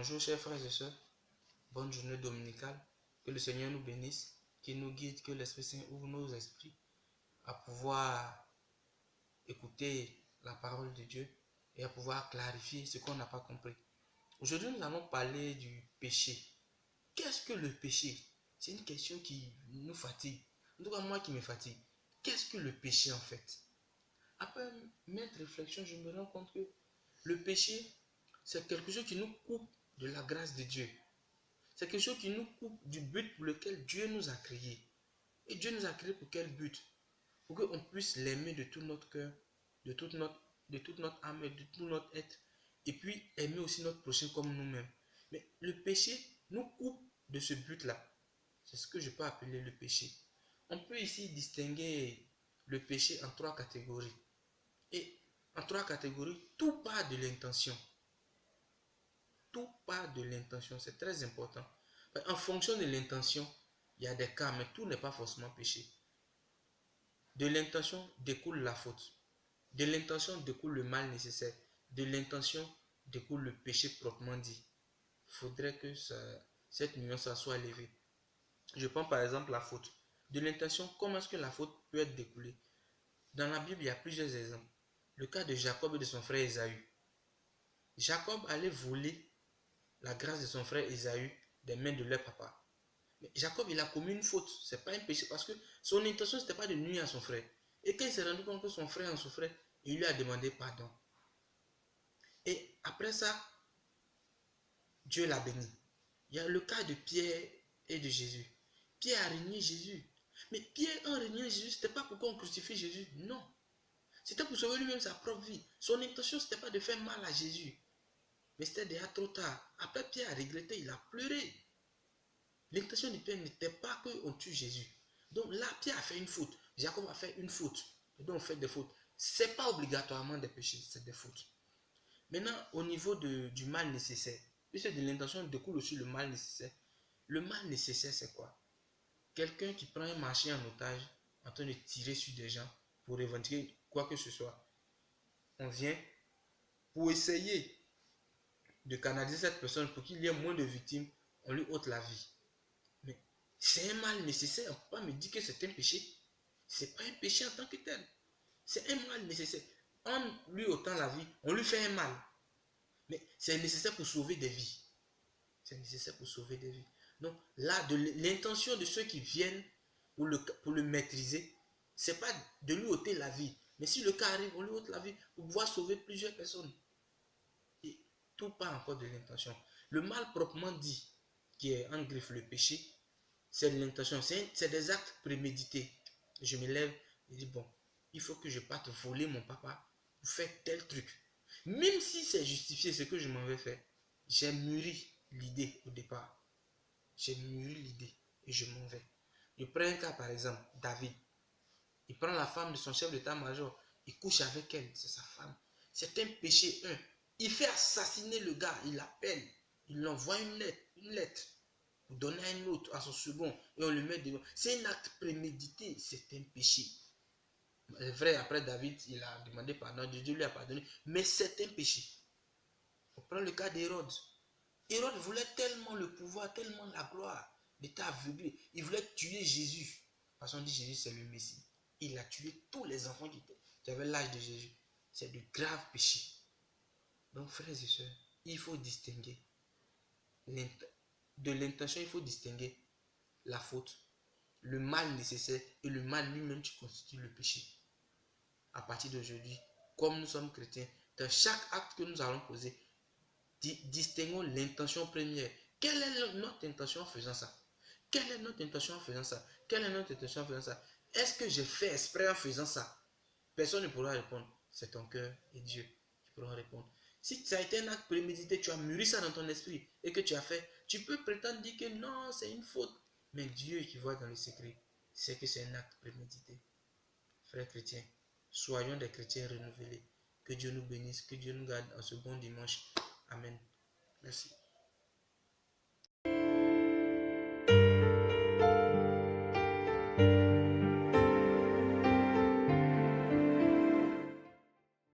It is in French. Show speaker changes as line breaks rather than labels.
Bonjour chers frères et sœurs, bonne journée dominicale, que le Seigneur nous bénisse, qu'il nous guide, que l'Esprit Saint ouvre nos esprits à pouvoir écouter la parole de Dieu et à pouvoir clarifier ce qu'on n'a pas compris. Aujourd'hui nous allons parler du péché. Qu'est-ce que le péché? C'est une question qui nous fatigue, en tout cas moi qui me fatigue. Qu'est-ce que le péché en fait? Après maintes réflexions, je me rends compte que le péché, c'est quelque chose qui nous coupe de la grâce de Dieu. C'est quelque chose qui nous coupe du but pour lequel Dieu nous a créés. Et Dieu nous a créés pour quel but? Pour qu'on puisse l'aimer de tout notre cœur, de toute notre âme et de tout notre être. Et puis aimer aussi notre prochain comme nous-mêmes. Mais le péché nous coupe de ce but-là. C'est ce que je peux appeler le péché. On peut ici distinguer le péché en trois catégories. Et en trois catégories, tout part de l'intention. Tout part de l'intention, c'est très important. En fonction de l'intention, il y a des cas, mais tout n'est pas forcément péché. De l'intention découle la faute. De l'intention découle le mal nécessaire. De l'intention découle le péché proprement dit. Il faudrait que cette nuance soit élevée. Je prends par exemple la faute. De l'intention, comment est-ce que la faute peut être découlée? Dans la Bible, il y a plusieurs exemples. Le cas de Jacob et de son frère Ésaü. Jacob allait voler la grâce de son frère Ésaü des mains de leur papa. Mais Jacob, il a commis une faute. Ce n'est pas un péché parce que son intention, ce n'était pas de nuire à son frère. Et quand il s'est rendu compte que son frère en souffrait, il lui a demandé pardon. Et après ça, Dieu l'a béni. Il y a le cas de Pierre et de Jésus. Pierre a renié Jésus. Mais Pierre, en reniant Jésus, ce n'était pas pour qu'on crucifie Jésus. Non. C'était pour sauver lui-même sa propre vie. Son intention, ce n'était pas de faire mal à Jésus. Mais c'était déjà trop tard. Après, Pierre a regretté, il a pleuré. L'intention de Pierre n'était pas qu'on tue Jésus. Donc là, Pierre a fait une faute. Jacob a fait une faute. Et donc on fait des fautes. Ce n'est pas obligatoirement des péchés, c'est des fautes. Maintenant, au niveau du mal nécessaire, puisque de l'intention découle aussi le mal nécessaire. Le mal nécessaire, c'est quoi? Quelqu'un qui prend un marché en otage, en train de tirer sur des gens pour revendiquer quoi que ce soit. On vient pour essayer de canaliser cette personne pour qu'il y ait moins de victimes, on lui ôte la vie. Mais c'est un mal nécessaire. On ne peut pas me dire que c'est un péché. Ce n'est pas un péché en tant que tel. C'est un mal nécessaire. En lui ôtant la vie, on lui fait un mal. Mais c'est nécessaire pour sauver des vies. C'est nécessaire pour sauver des vies. Donc là, l'intention de ceux qui viennent pour le maîtriser, ce n'est pas de lui ôter la vie. Mais si le cas arrive, on lui ôte la vie pour pouvoir sauver plusieurs personnes. Et tout part encore de l'intention. Le mal proprement dit, qui est en griffe le péché, c'est l'intention. C'est des actes prémédités. Je me lève et dis, bon, il faut que je parte voler mon papa pour faire tel truc. Même si c'est justifié ce que je m'en vais faire, j'ai mûri l'idée au départ. J'ai mûri l'idée et je m'en vais. Je prends un cas par exemple, David. Il prend la femme de son chef d'état-major, il couche avec elle, c'est sa femme. C'est un péché, il fait assassiner le gars, il l'appelle, il l'envoie une lettre pour donner à un autre, à son second, et on le met devant. C'est un acte prémédité, c'est un péché. C'est vrai, après David, il a demandé pardon, Dieu lui a pardonné, mais c'est un péché. On prend le cas d'Hérode. Hérode voulait tellement le pouvoir, tellement la gloire, il était aveuglé. Il voulait tuer Jésus, parce qu'on dit Jésus c'est le Messie. Il a tué tous les enfants qui avaient l'âge de Jésus. C'est de graves péchés. Donc frères et sœurs, il faut distinguer. De l'intention, il faut distinguer la faute, le mal nécessaire et le mal lui-même qui constitue le péché. À partir d'aujourd'hui, comme nous sommes chrétiens, dans chaque acte que nous allons poser, distinguons l'intention première. Quelle est notre intention en faisant ça? Quelle est notre intention en faisant ça? Quelle est notre intention en faisant ça? Est-ce que j'ai fait exprès en faisant ça? Personne ne pourra répondre. C'est ton cœur et Dieu qui pourront répondre. Si ça a été un acte prémédité, tu as mûri ça dans ton esprit et que tu as fait, tu peux prétendre dire que non, c'est une faute. Mais Dieu qui voit dans le secret, c'est que c'est un acte prémédité. Frères chrétiens, soyons des chrétiens renouvelés. Que Dieu nous bénisse, que Dieu nous garde en ce bon dimanche. Amen. Merci.